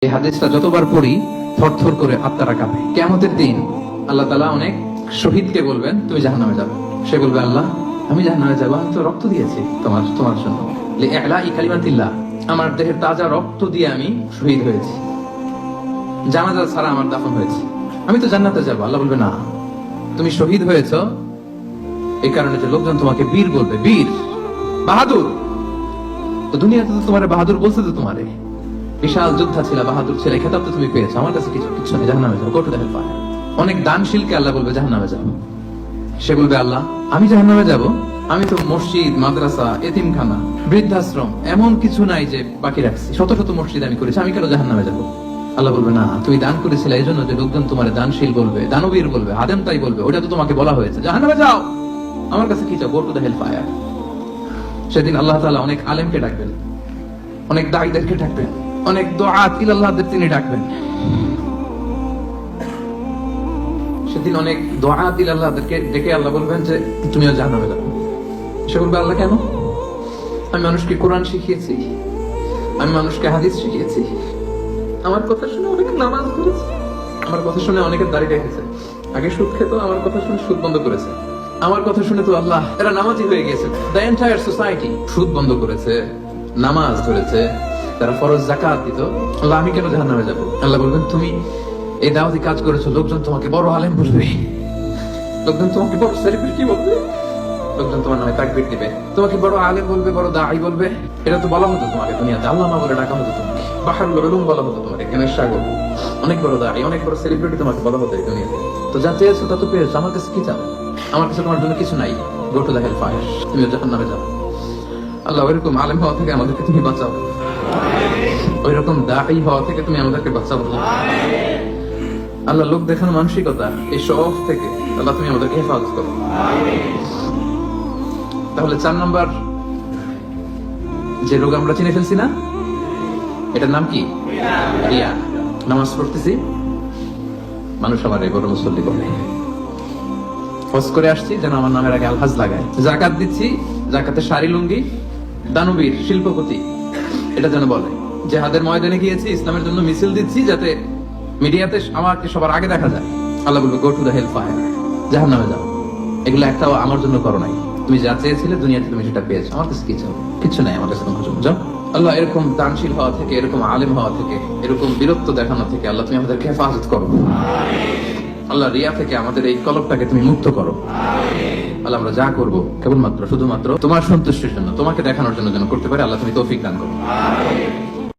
এই হাদিসটা যতবার পড়ি থরথর করে আত্মারা কাঁপে। কিয়ামতের দিন আল্লাহ তাআলা অনেক শহীদকে বলবেন তুমি জাহান্নামে যাবে। সে বলবে আল্লাহ আমি জাহান্নামে যাবো, আমি তো রক্ত দিয়েছি তোমার জন্য, লিইলাই কালিমাতিল্লাহ, আমার দেহের তাজা রক্ত দিয়ে আমি শহীদ হয়েছি, জানাজা ছাড়া আমার দাফন হয়েছে, আমি তো জান্নাতে যাবো। আল্লাহ বলবে না, তুমি শহীদ হয়েছ এই কারণে যে লোকজন তোমাকে বীর বলবে, বীর বাহাদুর। তো দুনিয়াতে তো তোমার বাহাদুর বলছে, তো তোমারে বিশাল যোদ্ধা ছিল, বাহাদুর ছিল, খেতাব তো তুমি পেয়েছো, আমার কাছে কিছু নেই, জাহান্নামে যাও, go to the hell fire. অনেক দানশীলকে আল্লাহ বলবে জাহান্নামে যাও। সে বলবে আল্লাহ আমি জাহান্নামে যাব, আমি তো মসজিদ, মাদ্রাসা, এতিমখানা, বৃদ্ধাশ্রম এমন কিছু নাই যে বাকি রাখছি, শত শত মসজিদ আমি করেছি, আমি কেন জাহান্নামে যাব? আল্লাহ বলবে না, তুমি দান করেছিলে এই জন্য যে লোকজন তোমার দানশীল বলবে, দানবীর বলবে, হাদেম তাই বলবে, ওটা তো তোমাকে বলা হয়েছে, জাহান্নামে যাও, আমার কাছে কি চাও, go to the hell fire. সেদিন আল্লাহ তাআলা অনেক আলেমকে ডাকবেন, অনেক দায়ীদেরকে ডাকবেন, অনেক দুআত ইলাল্লাহদের তিনি ডাকবেন। সেদিন অনেক দুআত ইলাল্লাহদেরকে ডেকে আল্লাহ বলবেন যে তুমিও জাহান্নামে যাও। সে বলবে আল্লাহ কেন? আমি মানুষকে কোরআন শিখিয়েছি, আমি মানুষকে হাদিস শিখিয়েছি, আমার কথা শুনে অনেক নামাজ পড়েছে, আমার কথা শুনে অনেকের দাড়ি রেখেছে, আগে সুদ খেত, আমার কথা শুনে সুদ বন্ধ করেছে, আমার কথা শুনে তো আল্লাহ এরা নামাজি হয়ে গেছে। দ্য এন্টায়ার সোসাইটি সুদ বন্ধ করেছে, নামাজ ধরেছে, তারা ফরজ যাকাত দিত, আল্লাহ আমি কেন জাহান্নামে যাব? আল্লাহ বলবেন তুমি এই দাওয়াতি কাজ করেছো, লোকজন তোমাকে বড় আলেম বলবে, লোকজন তোমাকে বড় সেলিব্রিটি বলবে, লোকজন তোমার নামে তাকবীর দিবে, তোমাকে বড় আলেম বলবে, বড় দাঈ বলবে। এটা তো বলা হতো তোমাকে দুনিয়াতে, আল্লামা বলে ডাকা হতো তোমাকে, বাহরুল উলুম বলা হতো তোমাকে, জ্ঞানের সাগর, অনেক বড় দাঈ, অনেক বড় সেলিব্রিটি তোমাকে বলা হতো এই দুনিয়াতে। তো যা চেয়েছো তা তো পেয়েছো, আমার কাছে কি চাও? আমার কাছে তোমার জন্য কিছু নাই, go to the hell fire, তুমি জাহান্নামে যাও। আল্লাহ ওইরকম আলেম হওয়া থেকে আমাদেরকে তুমি বাঁচাও, ওইরকম দাঈ হওয়া থেকে তুমি আমাদেরকে বাঁচাও। আল্লাহ লোক দেখানো মানসিকতা, এই শখ থেকে আল্লাহ তুমি আমাদেরকে হেফাজত করো। তাহলে 4 নম্বর যে রোগ আমরা চিনে ফেলছি না, এটার নাম কি? রিয়া। নামাজ পড়তেছি, মানুষ আমার এই বড় মুসল্লি বলে, হজ করে আসছি যেন আমার নামের আগে আলহাজ লাগায়, যাকাত দিচ্ছি, যাকাতের শাড়ি লুঙ্গি, দানবীর শিল্পপতি এটা যেন বলে, জিহাদের ময়দানে গিয়েছি, ইসলামের জন্য মিছিল দিচ্ছি, যাতে মিডিয়াতে আমাকে সবার আগে দেখা যায়। আল্লাহ বলবে go to the hell fire, জাহান্নামে যাও। এগুলো একটাও আমার জন্য করো নাই, তুমি যা চেয়েছিলে দুনিয়াতে তুমি সেটা পেয়েছো, আমার কাছে কি চাও? কিছু নাই আমার কাছে তোমার জন্য, যাও। আল্লাহ এরকম দানশীল হওয়া থেকে, এরকম আলেম হওয়া থেকে, এরকম বীরত্ব দেখানো থেকে আল্লাহ তুমি আমাদেরকে হেফাজত করো। আল্লাহ রিয়া থেকে আমাদের এই কলবটাকে তুমি মুক্ত করো। আল্লাহ আমরা যা করবো কেবলমাত্র শুধুমাত্র তোমার সন্তুষ্টির জন্য, তোমাকে দেখানোর জন্য যেন করতে পারে, আল্লাহ তুমি তৌফিক দান করো।